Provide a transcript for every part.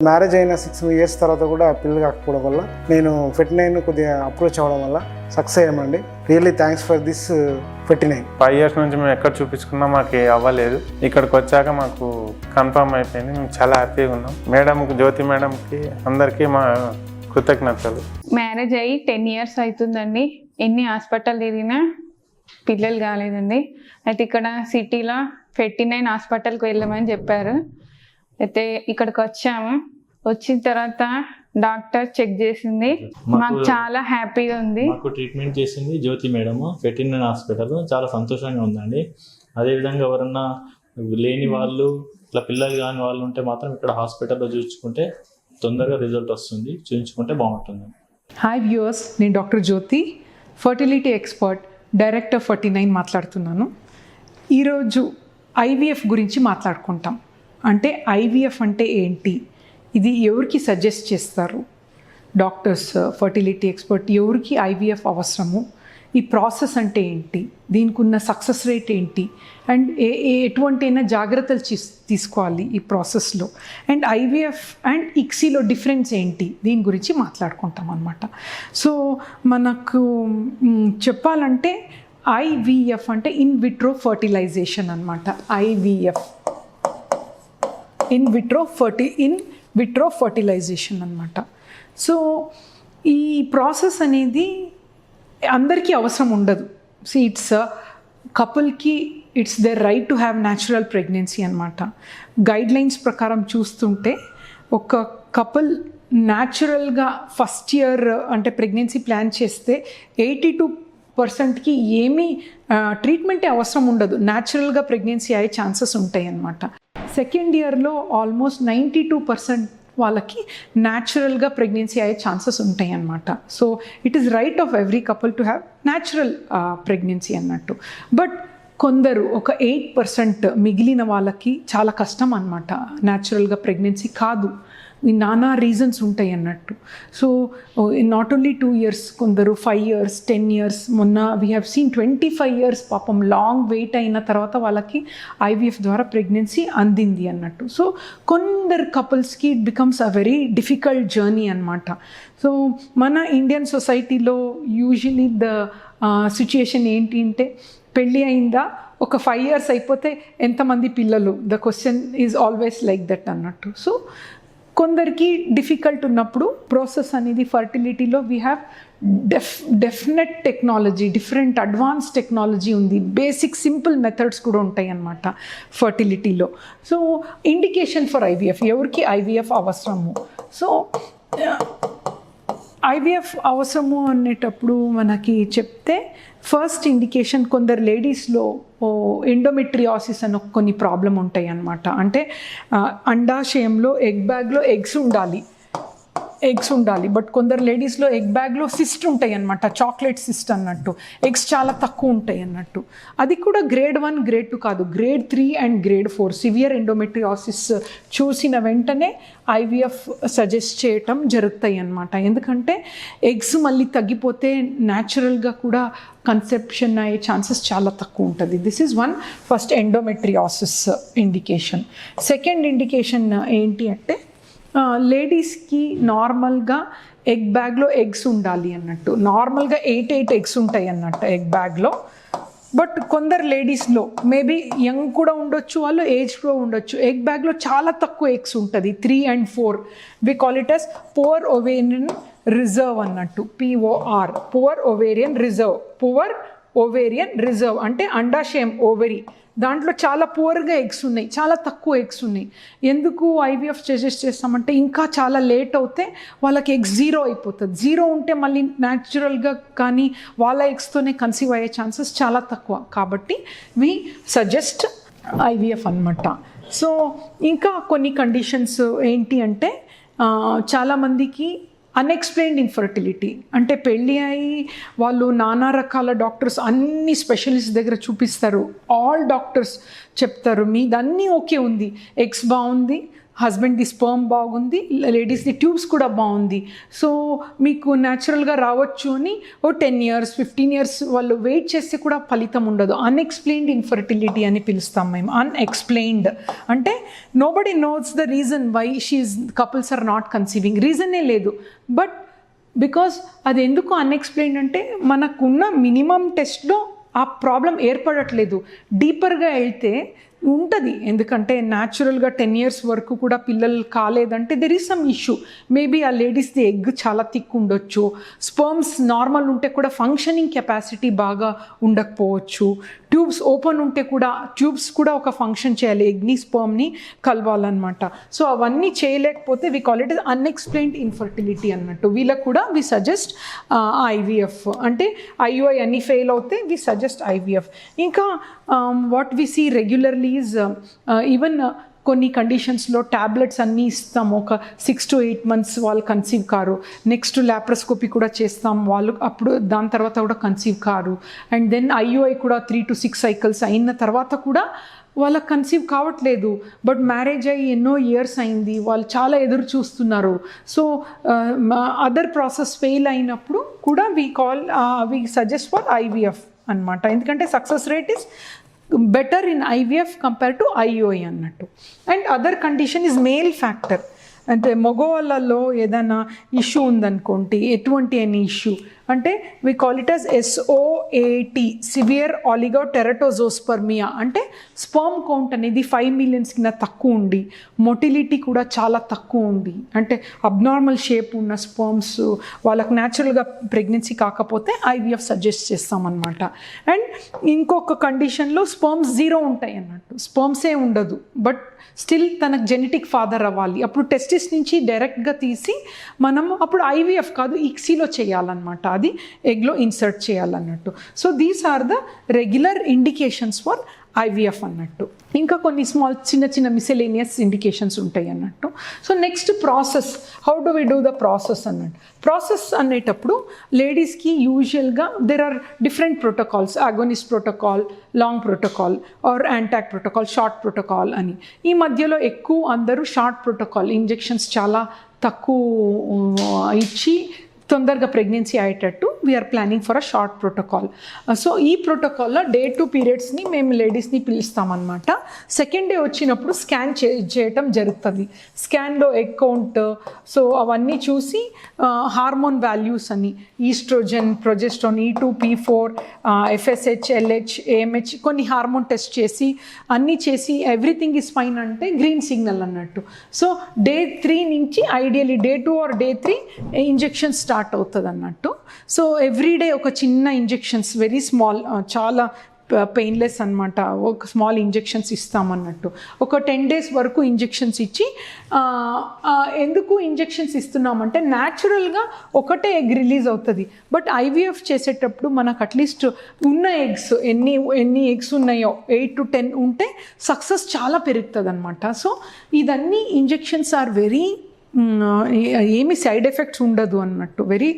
Marriage అయిన 6 years తర్వాత కూడా పిల్లలు కాకపోవడం వల్ల నేను ఫెర్టినైన్ కొద్దిగా అప్రోచ్ అవ్వడం వల్ల సక్సెస్ అయ్యామండి. Really thanks for this Ferty9. 5 years నుంచి మేము ఎక్కడ చూపించుకున్నా మాకు అవ్వలేదు. ఇక్కడికి వచ్చాక మాకు కన్ఫర్మ్ అయిపోయింది. మేము చాలా హ్యాపీగా ఉన్నాం. మేడంకి, జ్యోతి మేడంకి, అందరికీ మా కృతజ్ఞతలు. మ్యారేజ్ అయ్యి 10 years అవుతుందండి. ఎన్ని హాస్పిటల్ తిరిగినా పిల్లలు కాలేదండి. అయితే ఇక్కడ సిటీలో ఫెర్టినైన్ హాస్పిటల్కి వెళ్ళమని చెప్పారు. అయితే ఇక్కడికి వచ్చాము. వచ్చిన తర్వాత డాక్టర్ చెక్ చేసింది. మాకు చాలా హ్యాపీగా ఉంది. మాకు ట్రీట్మెంట్ చేసింది జ్యోతి మేడము, ఫెర్టినైన్ హాస్పిటల్. చాలా సంతోషంగా ఉందండి. అదేవిధంగా ఎవరన్నా లేని వాళ్ళు, ఇట్లా పిల్లలు కాని వాళ్ళు ఉంటే మాత్రం ఇక్కడ హాస్పిటల్లో చూపించుకుంటే తొందరగా రిజల్ట్ వస్తుంది. చూపించుకుంటే బాగుంటుంది. హాయ్ వ్యూవర్స్, నేను డాక్టర్ జ్యోతి, ఫర్టిలిటీ ఎక్స్పర్ట్, డైరెక్టర్ 49 మాట్లాడుతున్నాను. ఈరోజు ఐవీఎఫ్ గురించి మాట్లాడుకుంటాం. అంటే ఐవీఎఫ్ అంటే ఏంటి, ఇది ఎవరికి సజెస్ట్ చేస్తారు డాక్టర్స్, ఫర్టిలిటీ ఎక్స్పర్ట్, ఎవరికి ఐవీఎఫ్ అవసరము, ఈ ప్రాసెస్ అంటే ఏంటి, దీనికి ఉన్న సక్సెస్ రేట్ ఏంటి, అండ్ ఎటువంటి అయినా జాగ్రత్తలు తీసుకోవాలి ఈ ప్రాసెస్లో, అండ్ ఐవీఎఫ్ అండ్ ఇక్సీలో డిఫరెన్స్ ఏంటి, దీని గురించి మాట్లాడుకుంటాం అన్నమాట. సో మనకు చెప్పాలంటే ఐవీఎఫ్ అంటే ఇన్ విట్రో ఫర్టిలైజేషన్ అన్నమాట. ఐవీఎఫ్ ఇన్ విట్రో ఫర్టిలైజేషన్ అన్నమాట. సో ఈ ప్రాసెస్ అనేది అందరికీ అవసరం ఉండదు. ఇట్స్ కపుల్కి it's their right to have natural pregnancy అన్నమాట. గైడ్లైన్స్ ప్రకారం చూస్తుంటే ఒక కపుల్ న్యాచురల్గా ఫస్ట్ ఇయర్ అంటే ప్రెగ్నెన్సీ ప్లాన్ చేస్తే 82%కి ఏమీ ట్రీట్మెంటే అవసరం ఉండదు. న్యాచురల్గా ప్రెగ్నెన్సీ అయ్యే ఛాన్సెస్ ఉంటాయి అన్నమాట. సెకండ్ ఇయర్లో ఆల్మోస్ట్ 92% వాళ్ళకి న్యాచురల్గా ప్రెగ్నెన్సీ అయ్యే ఛాన్సెస్ ఉంటాయి అన్నమాట. So it is right of every couple to have natural pregnancy అన్నట్టు. బట్ కొందరు ఒక 8% మిగిలిన వాళ్ళకి చాలా కష్టం అన్నమాట, న్యాచురల్గా ప్రెగ్నెన్సీ కాదు. ఈ నానా రీజన్స్ ఉంటాయి అన్నట్టు. సో నాట్ ఓన్లీ 2 years, కొందరు 5 years, 10 years, మొన్న వీ హ్యావ్ సీన్ 25 years పాపం లాంగ్ వెయిట్ అయిన తర్వాత వాళ్ళకి ఐవీఎఫ్ ద్వారా ప్రెగ్నెన్సీ అందింది అన్నట్టు. సో కొందరు కపుల్స్కి it becomes a very difficult journey అన్నమాట. సో మన ఇండియన్ సొసైటీలో యూజువలీ ద సిచ్యుయేషన్ ఏంటి అంటే, పెళ్ళి అయిందా, ఒక 5 years అయిపోతే ఎంతమంది పిల్లలు, the question is always like that అన్నట్టు. సో కొందరికి డిఫికల్ట్ ఉన్నప్పుడు ప్రాసెస్ అనేది ఫర్టిలిటీలో we have definite technology, different advance technology ఉంది. బేసిక్ సింపుల్ మెథడ్స్ కూడా ఉంటాయి అన్నమాట ఫర్టిలిటీలో. సో ఇండికేషన్ ఫర్ ఐవీఎఫ్, ఎవరికి ఐవీఎఫ్ అవసరము. సో ఐవీఎఫ్ అవసరము అనేటప్పుడు మనకి చెప్తే ఫస్ట్ ఇండికేషన్, కొందరు లేడీస్లో ఎండోమెట్రియాసిస్ అని కొన్ని ప్రాబ్లం ఉంటాయి అన్నమాట. అంటే అండాశయంలో ఎగ్ బ్యాగ్లో ఎగ్స్ ఉండాలి, బట్ కొందరు లేడీస్లో ఎగ్ బ్యాగ్లో సిస్ట్ ఉంటాయి అన్నమాట, చాక్లెట్ సిస్ట్ అన్నట్టు. ఎగ్స్ చాలా తక్కువ ఉంటాయి అన్నట్టు. అది కూడా grade 1, grade 2 కాదు, grade 3 and grade 4 severe endometriosis చూసిన వెంటనే ఐవీఎఫ్ సజెస్ట్ చేయటం జరుగుతాయి అన్నమాట. ఎందుకంటే ఎగ్స్ మళ్ళీ తగ్గిపోతే న్యాచురల్గా కూడా కన్సెప్షన్ అయ్యే ఛాన్సెస్ చాలా తక్కువ ఉంటుంది. This is one first endometriosis indication. Second indication ఏంటి అంటే, లేడీస్కి నార్మల్గా ఎగ్ బ్యాగ్లో ఎగ్స్ ఉండాలి అన్నట్టు. నార్మల్గా 8 ఎగ్స్ ఉంటాయి అన్నట్టు ఎగ్ బ్యాగ్లో. బట్ కొందరు లేడీస్లో మేబీ యంగ్ కూడా ఉండొచ్చు, వాళ్ళు ఏజ్ కూడా ఉండొచ్చు, ఎగ్ బ్యాగ్లో చాలా తక్కువ ఎగ్స్ ఉంటుంది, 3 and 4. We call it as poor ovarian reserve అన్నట్టు. POR, పువర్ ఓవేరియన్ రిజర్వ్ అంటే అండాశయం, ఓవరీ, దాంట్లో చాలా పువర్గా ఎగ్స్ ఉన్నాయి, చాలా తక్కువ ఎగ్స్ ఉన్నాయి. ఎందుకు ఐవీఎఫ్ సజెస్ట్ చేస్తామంటే, ఇంకా చాలా లేట్ అవుతే వాళ్ళకి ఎగ్స్ 0 అయిపోతుంది. 0 ఉంటే మళ్ళీ న్యాచురల్గా కానీ వాళ్ళ ఎగ్స్తోనే కన్సీవ్ అయ్యే ఛాన్సెస్ చాలా తక్కువ. కాబట్టి వి సజెస్ట్ ఐవీఎఫ్ అన్నమాట. సో ఇంకా కొన్ని కండిషన్స్ ఏంటి అంటే, చాలామందికి అన్ఎక్స్ప్లెయిన్డ్ ఇన్ఫర్టిలిటీ, అంటే పెళ్ళి అయ్యి వాళ్ళు నానా రకాల డాక్టర్స్, అన్ని స్పెషలిస్ట్ దగ్గర చూపిస్తారు, ఆల్ డాక్టర్స్ చెప్తారు మీదన్నీ ఓకే ఉంది, ఎగ్స్ బాగుంది, హస్బెండ్ది స్పర్మ్ బాగుంది, లేడీస్ది ట్యూబ్స్ కూడా బాగుంది, సో మీకు న్యాచురల్గా రావచ్చు అని 10 years 15 years వాళ్ళు వెయిట్ చేస్తే కూడా ఫలితం ఉండదు. అన్ఎక్స్ప్లెయిన్డ్ ఇన్ఫర్టిలిటీ అని పిలుస్తాం మేము. అన్ఎక్స్ప్లెయిన్డ్ అంటే nobody knows the reason why couples are not conceiving, రీజనే లేదు. బట్ బికాజ్ అది ఎందుకు అన్ఎక్స్ప్లెయిన్డ్ అంటే మనకున్న మినిమం టెస్ట్లో ఆ ప్రాబ్లం ఏర్పడట్లేదు. డీపర్గా వెళ్తే ఉంటుంది, ఎందుకంటే న్యాచురల్గా 10 years వరకు కూడా పిల్లలు కాలేదంటే there is some issue. Maybe ఆ లేడీస్ది ఎగ్ చాలా థిక్ ఉండొచ్చు, స్పర్మ్స్ నార్మల్ ఉంటే కూడా ఫంక్షనింగ్ కెపాసిటీ బాగా ఉండకపోవచ్చు, ట్యూబ్స్ ఓపెన్ ఉంటే కూడా ట్యూబ్స్ కూడా ఒక ఫంక్షన్ చేయాలి, ఎగ్ని స్పర్మ్ని కలవాలన్నమాట. సో అవన్నీ చేయలేకపోతే we call it unexplained infertility అన్నట్టు. వీళ్ళకు కూడా వి సజెస్ట్ ఐవీఎఫ్. అంటే ఐయుఐ అన్ని ఫెయిల్ అవుతే వి సజెస్ట్ ఐవీఎఫ్. ఇంకా what we see regularly is even కొన్ని కండిషన్స్లో ట్యాబ్లెట్స్ అన్నీ ఇస్తాం, ఒక 6 to 8 months వాళ్ళు కన్సీవ్ కారు. నెక్స్ట్ ల్యాప్రోస్కోపీ కూడా చేస్తాం, వాళ్ళు అప్పుడు దాని తర్వాత కూడా కన్సీవ్ కారు. అండ్ దెన్ ఐయుఐ కూడా 3 to 6 cycles అయిన తర్వాత కూడా వాళ్ళకి కన్సీవ్ కావట్లేదు. బట్ మ్యారేజ్ అయ్యి ఎన్నో ఇయర్స్ అయింది, వాళ్ళు చాలా ఎదురు చూస్తున్నారు. సో అదర్ ప్రాసెస్ ఫెయిల్ అయినప్పుడు కూడా వి సజెస్ట్ ఫర్ ఐవీఎఫ్ అనమాట. ఎందుకంటే success rate is better in IVF compare to IUI అన్నట్టు. And other condition is male factor. అంటే మగవాళ్ళలో ఏదైనా ఇష్యూ ఉందనుకోండి, ఎటువంటి ఎనీ ఇష్యూ అంటే we call it as SOAT, severe oligoteratozoospermia. అంటే స్పర్మ్ కౌంట్ అనేది 5 million కింద తక్కువ ఉండి, మొటిలిటీ కూడా చాలా తక్కువ ఉంది, అంటే అబ్నార్మల్ షేప్ ఉన్న స్పర్మ్స్ వాళ్ళకి న్యాచురల్గా ప్రెగ్నెన్సీ కాకపోతే ఐవీఎఫ్ సజెస్ట్ చేస్తామన్నమాట. అండ్ ఇంకొక కండిషన్లో స్పర్మ్స్ 0 ఉంటాయి అన్నట్టు, స్పర్మ్సే ఉండదు, బట్ స్టిల్ తనకు జెనెటిక్ ఫాదర్ అవ్వాలి. అప్పుడు టెస్టిస్ నుంచి డైరెక్ట్గా తీసి మనం అప్పుడు ఐవీఎఫ్ కాదు ఇక్సీలో చేయాలన్నమాట, అది ఎగ్లో ఇన్సర్ట్ చేయాలన్నట్టు. So these are the regular indications for IVF అన్నట్టు. ఇంకా కొన్ని చిన్న చిన్న మిసెలేనియస్ ఇండికేషన్స్ ఉంటాయి అన్నట్టు. So next process, how do we do the process అన్నట్టు. ప్రాసెస్ అనేటప్పుడు లేడీస్కి యూజువల్గా there are different protocols, agonist protocol, long protocol or antagonist protocol, short protocol అని. ఈ మధ్యలో ఎక్కువ అందరూ షార్ట్ ప్రోటోకాల్, ఇంజెక్షన్స్ చాలా తక్కువ ఇచ్చి తొందరగా ప్రెగ్నెన్సీ అయ్యేటట్టు we're planning for a short protocol. So ఈ ప్రోటోకాల్లో డే 2 periodsని మేము లేడీస్ని పిలుస్తామన్నమాట. సెకండ్ డే వచ్చినప్పుడు స్కాన్ చేయటం జరుగుతుంది. స్కాన్లో ఎగ్ కౌంట్, సో అవన్నీ చూసి హార్మోన్ వాల్యూస్ అని oestrogen, progesterone, E2, P4, FSH, LH, AMH కొన్ని హార్మోన్ టెస్ట్ చేసి అన్నీ చేసి ఎవ్రీథింగ్ ఈజ్ ఫైన్ అంటే గ్రీన్ సిగ్నల్ అన్నట్టు. సో డే 3 నుంచి ideally day 2 or day 3 injection start అవుతుంది అన్నట్టు. సో ఎవ్రీడే ఒక చిన్న ఇంజెక్షన్స్, వెరీ స్మాల్, చాలా పెయిన్లెస్ అనమాట, ఒక స్మాల్ ఇంజెక్షన్స్ ఇస్తామన్నట్టు. ఒక 10 days వరకు ఇంజెక్షన్స్ ఇచ్చి, ఎందుకు ఇంజెక్షన్స్ ఇస్తున్నామంటే న్యాచురల్గా ఒకటే ఎగ్ రిలీజ్ అవుతుంది. బట్ ఐవీఎఫ్ చేసేటప్పుడు మనకు అట్లీస్ట్ ఉన్న ఎగ్స్ ఎన్ని ఎగ్స్ ఉన్నాయో 8 to 10 ఉంటే సక్సెస్ చాలా పెరుగుతుంది అనమాట. సో ఇదన్నీ ఇంజెక్షన్స్ ఆర్ వెరీ ఏమి సైడ్ ఎఫెక్ట్స్ ఉండదు అన్నట్టు. వెరీ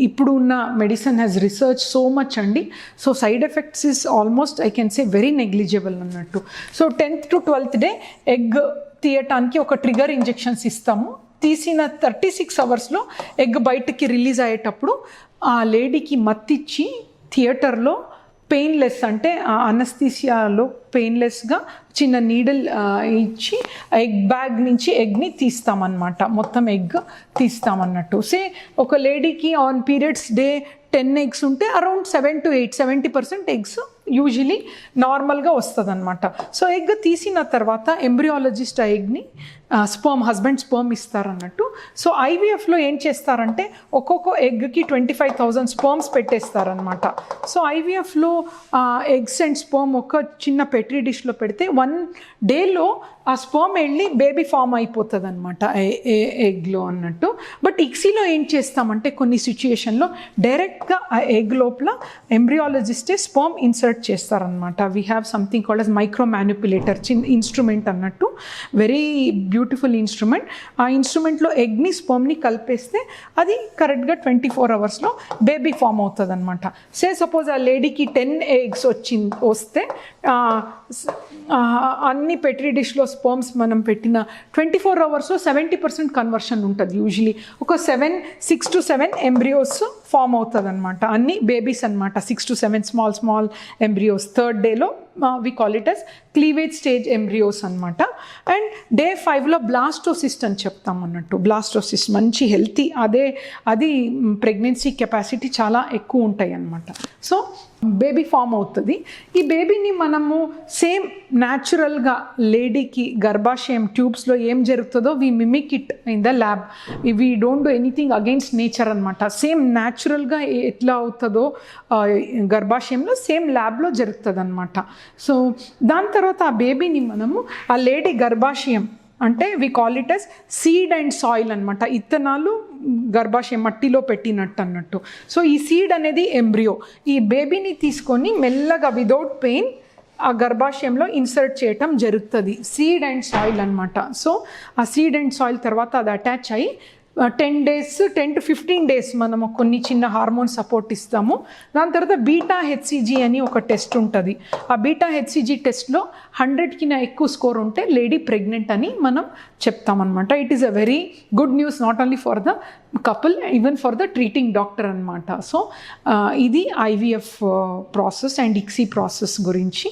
ఇప్పుడు ఉన్న medicine has research so much అండి. So side effects is almost I can say very negligible అన్నట్టు. So 10th to 12th day egg తీయటానికి ఒక ట్రిగర్ ఇంజెక్షన్స్ ఇస్తాము. తీసిన 36 hours ఎగ్ బయటకి రిలీజ్ అయ్యేటప్పుడు ఆ లేడీకి మత్తిచ్చి థియేటర్లో పెయిన్లెస్, అంటే అనస్థీసియాలో పెయిన్లెస్గా చిన్న నీడిల్ ఇచ్చి ఎగ్ బ్యాగ్ నుంచి ఎగ్ని తీస్తామన్నమాట. మొత్తం ఎగ్ తీస్తామన్నట్టు. ఒక లేడీకి ఆన్ పీరియడ్స్ డే 10 eggs ఉంటే అరౌండ్ 7 to 8, 70% ఎగ్స్ యూజువలీ నార్మల్గా వస్తుంది అనమాట. సో ఎగ్ తీసిన తర్వాత ఎంబ్రియాలజిస్ట్ ఆ ఎగ్ని హస్బెండ్ స్పర్మ్ ఇస్తారన్నట్టు. సో ఐవీఎఫ్లో ఏం చేస్తారంటే ఒక్కొక్క ఎగ్కి 25,000 స్పర్మ్స్ పెట్టేస్తారనమాట. సో ఐవీఎఫ్లో ఎగ్స్ అండ్ స్పర్మ్ ఒక చిన్న పెట్రీ డిష్లో పెడితే 1 dayలో ఆ స్పర్మ్ వెళ్ళి బేబీ ఫామ్ అయిపోతుంది అనమాట ఎగ్లో అన్నట్టు. బట్ ఇక్సీలో ఏం చేస్తామంటే కొన్ని సిచ్యుయేషన్లో డైరెక్ట్గా ఆ ఎగ్ లోపల ఎంబ్రియాలజిస్టే స్పర్మ్ ఇన్సర్ట్ చేస్తారనమాట. We have something called as micro manipulator, చిన్న ఇన్స్ట్రుమెంట్ అన్నట్టు, వెరీ బ్యూటిఫుల్ ఇన్స్ట్రుమెంట్. ఆ ఇన్స్ట్రుమెంట్లో ఎగ్ని స్పర్మ్ని కలిపేస్తే అది కరెక్ట్గా 24 hours బేబీ ఫామ్ అవుతుంది అనమాట. సపోజ్ ఆ లేడీకి 10 eggs వస్తే అన్ని పెట్రీ డిష్లో స్పర్మ్స్ మనం పెట్టిన 24 అవర్స్లో 70% కన్వర్షన్ ఉంటుంది యూజువలీ. ఒక 6 to 7 ఎంబ్రియోస్ ఫామ్ అవుతుంది అనమాట. అన్ని బేబీస్ అనమాట, 6 to 7 స్మాల్ ఎంబ్రియోస్. థర్డ్ డేలో we call it as cleavage stage embryos అనమాట. అండ్ డే 5లో బ్లాస్టోసిస్ట్ అని చెప్తాం అన్నట్టు. బ్లాస్టోసిస్ట్ మంచి హెల్తీ, అది ప్రెగ్నెన్సీ కెపాసిటీ చాలా ఎక్కువ ఉంటాయి అన్నమాట. సో బేబీ ఫామ్ అవుతుంది. ఈ బేబీని మనము సేమ్ న్యాచురల్గా లేడీకి గర్భాశయం ట్యూబ్స్లో ఏం జరుగుతుందో we mimic it in the lab. We don't do anything against nature అనమాట. సేమ్ న్యాచురల్గా ఎట్లా అవుతుందో గర్భాశయంలో సేమ్ ల్యాబ్లో జరుగుతుంది అనమాట. సో దాని తర్వాత ఆ బేబీని మనము ఆ లేడీ గర్భాశయం అంటే we call it as seed and soil అనమాట. ఇత్తనాలు గర్భాశయం మట్టిలో పెట్టినట్టు అన్నట్టు. సో ఈ సీడ్ అనేది ఎంబ్రియో. ఈ బేబీని తీసుకొని మెల్లగా వితౌట్ పెయిన్ ఆ గర్భాశయంలో ఇన్సర్ట్ చేయటం జరుగుతుంది. సీడ్ అండ్ సాయిల్ అనమాట. సో ఆ సీడ్ అండ్ సాయిల్ తర్వాత అది అటాచ్ అయ్యి 10 to 15 days మనము కొన్ని చిన్న హార్మోన్ సపోర్ట్ ఇస్తాము. దాని తర్వాత బీటా హెచ్సిజీ అని ఒక టెస్ట్ ఉంటుంది. ఆ బీటా హెచ్సిజీ టెస్ట్లో 100కి ఎక్కువ స్కోర్ ఉంటే లేడీ ప్రెగ్నెంట్ అని మనం చెప్తామన్నమాట. It is a very good news not only for the couple, even for the treating doctor అనమాట. సో ఇది IVF process and ICSI process గురించి.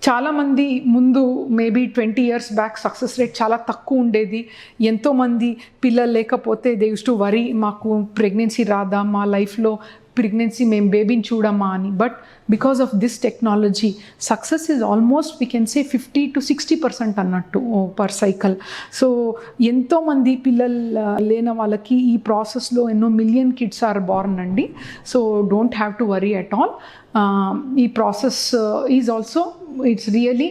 చాలామంది ముందు maybe 20 years back success rate చాలా తక్కువ ఉండేది. ఎంతోమంది పిల్లలు లేకపోతే దే యూస్ టు వరీ, మాకు ప్రెగ్నెన్సీ రాదా, మా లైఫ్లో ప్రెగ్నెన్సీ మేము బేబీని చూడమా అని. But because of this technology success is almost we can say 50 to 60% అన్నట్టు పర్ సైకిల్. సో ఎంతోమంది పిల్లలు లేని వాళ్ళకి ఈ ప్రాసెస్లో ఎన్నో మిలియన్ కిడ్స్ ఆర్ బార్న్ అండి. So don't have to worry at all. ఈ process is also it's really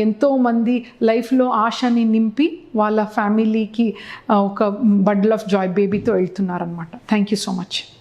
ఎంతోమంది లైఫ్లో ఆశని నింపి వాళ్ళ ఫ్యామిలీకి ఒక బండిల్ ఆఫ్ జాయ్ బేబీతో వెళ్తున్నారనమాట. Thank you so much.